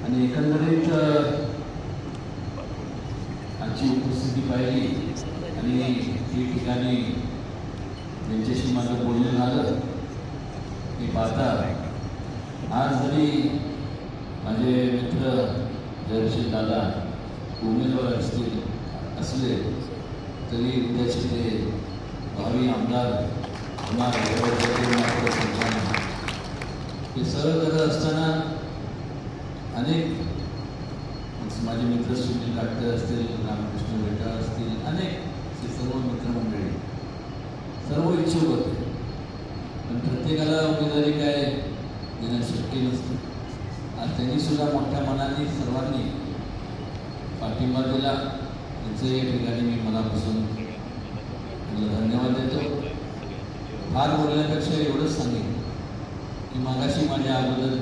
आणि एकंदरीत आजची उपस्थिती पाहिली आणि ती ठिकाणी त्यांच्याशी माझं बोलणं झालं हे पाहता आज जरी माझे मित्र जयश्री दादा उमेदवार असले तरी उद्याचे ते भावी आमदार होणार हे सर्व करत असताना अनेक माझे मित्र सुनील काटकर असतील, रामकृष्ण बेटा असतील, अनेक सर्व मित्रमंडळी सर्व इच्छुक होते, पण प्रत्येकाला उमेदवारी काय देणं शक्य नसतं. आज त्यांनी सुद्धा मोठ्या मनाने सर्वांनी पाठिंबा दिला. त्यांचं या ठिकाणी मी मनापासून धन्यवाद देतो. फार बोलण्यापेक्षा एवढंच सांगेन की मागाशी माझ्या अगोदर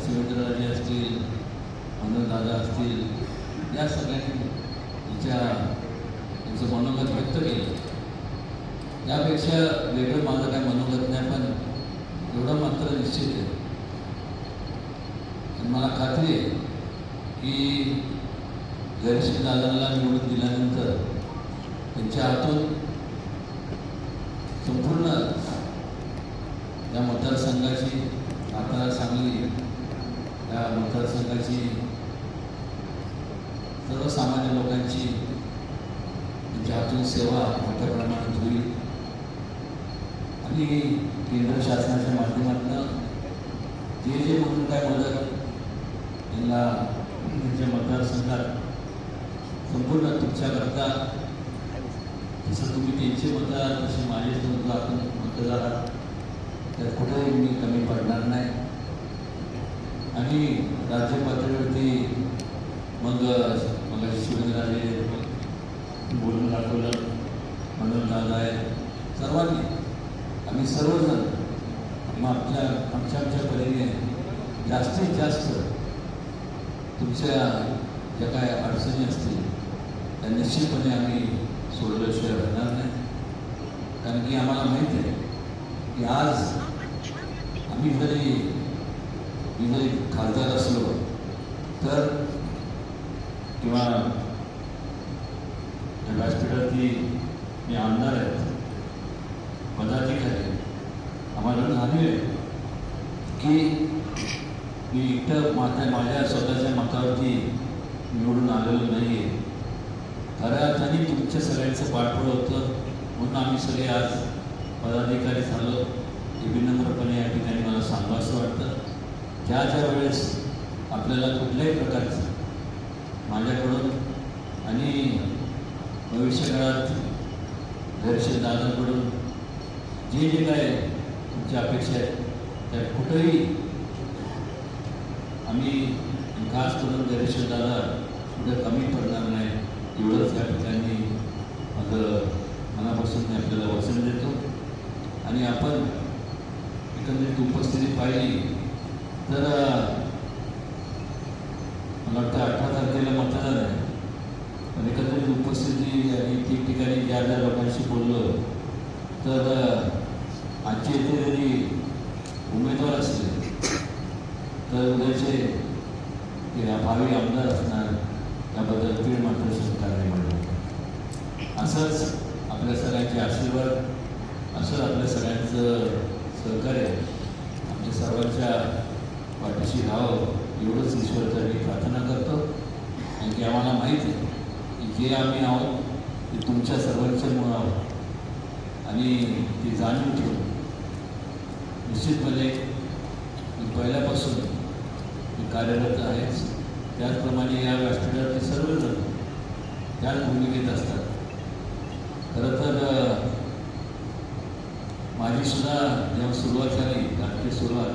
सुरेंद्रराजे असतील, मनोज दादा असतील, या सगळ्यांनी त्यांचं मनोगत व्यक्त केलं. यापेक्षा वेगळं माझं काय मनोगत नाही, पण एवढं मात्र निश्चित आहे आणि मला खात्री आहे की जयश्री दादांना निवडून दिल्यानंतर त्यांच्या हातून संपूर्ण या मतदारसंघाची, सातारा सांगली या मतदारसंघाची, सर्वसामान्य लोकांची त्यांच्या हातून सेवा मोठ्या प्रमाणात होईल आणि केंद्र शासनाच्या माध्यमातून जे म्हणून काय मदत यांना त्यांच्या मतदारसंघात संपूर्ण तुमच्याकरता, जसं तुम्ही त्यांचे मतदार तसे माझे सुद्धा आपण मतदार आहात, त्यात कुठेही मी कमी पडणार नाही. आणि राज्य पातळीवरती मग शिवराजे बोलून दाखवलं, मनोज दादा आहे, सर्वांनी आम्ही सर्वजण आमच्या परीने जास्तीत जास्त तुमच्या ज्या काय अडचणी असतील त्या निश्चितपणे आम्ही सोडल्याशिवाय राहणार नाही. कारण की आम्हाला माहीत आहे की आज मी जरी खासदार असलो तर किंवा व्यासपीठावरती मी आमदार आहेत, पदाधिकारी, आम्हाला जाणीव आहे की मी एकटं माझ्या स्वतःच्या मतावरती निवडून आलेलो नाही आहे. खऱ्या अर्थाने तुमच्या सगळ्यांचं पाठबळ होतं म्हणून आम्ही सगळे आज पदाधिकारी झालो. हे विनम्रपणे या ठिकाणी मला सांगावं असं वाटतं. ज्या वेळेस आपल्याला कुठल्याही प्रकारचं माझ्याकडून आणि भविष्यकाळात जयश्री दादांकडून जे काय तुमच्या अपेक्षा आहेत त्या कुठंही आम्ही खास करून जयश्री दादा कुठं कमी पडणार नाही, एवढंच या ठिकाणी माझं मनापासून मी आपल्याला वचन देतो. आणि आपण एकंदरीत उपस्थिती पाहिली तर मला वाटतं 18 तारखेला मतदान आहे, पण एकंदरीत उपस्थिती आणि ठिकठिकाणी ज्या लोकांशी बोललो तर आजचे इथे जरी उमेदवार असले तर उद्याचे भावी आमदार असणार याबद्दल तीळ मात्र शंका नाही म्हणलं. असंच आपल्या सगळ्यांचे आशीर्वाद, असं आपल्या सगळ्यांचं सहकार्य आमच्या सर्वांच्या पाठीशी राहावं एवढंच ईश्वराचं मी प्रार्थना करतो. आणि की आम्हाला माहीत आहे की जे आम्ही आहोत ते तुमच्या सर्वांच्यामुळं आहोत आणि ती जाणून ठेवून निश्चितपणे मी पहिल्यापासून मी कार्यरत आहेच. त्याचप्रमाणे या व्यासपीठावरती सर्वजण त्याच भूमिकेत असतात. खरं तर माझी सुद्धा जेव्हा सुरुवात झाली, राजकीय सुरुवात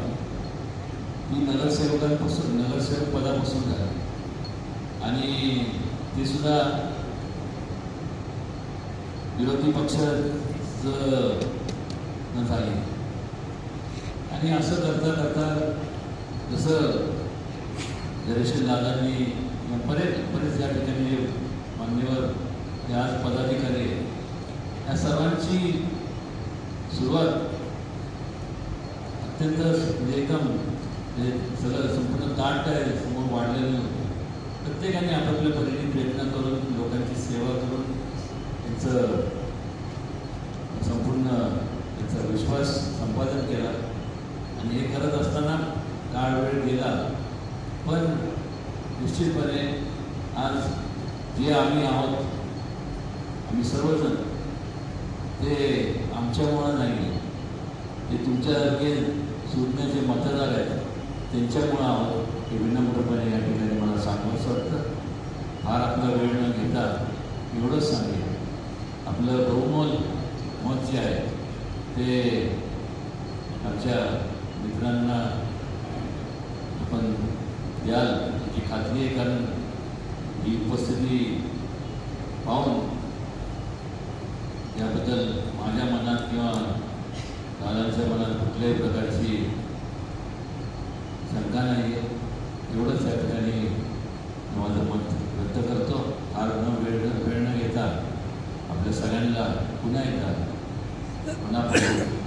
मी नगरसेवक पदापासून झाली आणि ती सुद्धा विरोधी पक्षाचं झाली. आणि असं करता करता जसं जयश्री दादांनी बरेच या ठिकाणी मान्यवर ते आज पदाधिकारी या सर्वांची सुरुवात अत्यंत म्हणजे एकदम सगळं संपूर्ण ताट आहे समोर वाढलेले नव्हते. प्रत्येकाने आपापल्या परीने प्रयत्न करून लोकांची सेवा करून त्यांचं संपूर्ण त्यांचा विश्वास संपादन केला. आणि हे करत असताना काळ वेळ गेला, पण निश्चितपणे आज जे आम्ही आहोत, आम्ही सर्वजण, ते आमच्यामुळं नाही, ते तुमच्यासारखे सुटण्याचे मतदार आहेत त्यांच्यामुळं आहोत. हे विनम्रपणे या ठिकाणी मला सांगावंसं वाटतं. फार आपला वेळ न घेता एवढंच सांगेल, आपलं बहुमोल मत जे आहे ते आमच्या मित्रांना आपण द्याल याची खात्री आहे. कारण ही उपस्थिती पाहून याबद्दल माझ्या मनात किंवा दादांच्या मनात कुठल्याही प्रकारची शंका नाही आहे. एवढंच या ठिकाणी माझं मत व्यक्त करतो. फार वेळ न घेता आपल्या सगळ्यांना पुन्हा एकदा मनापासून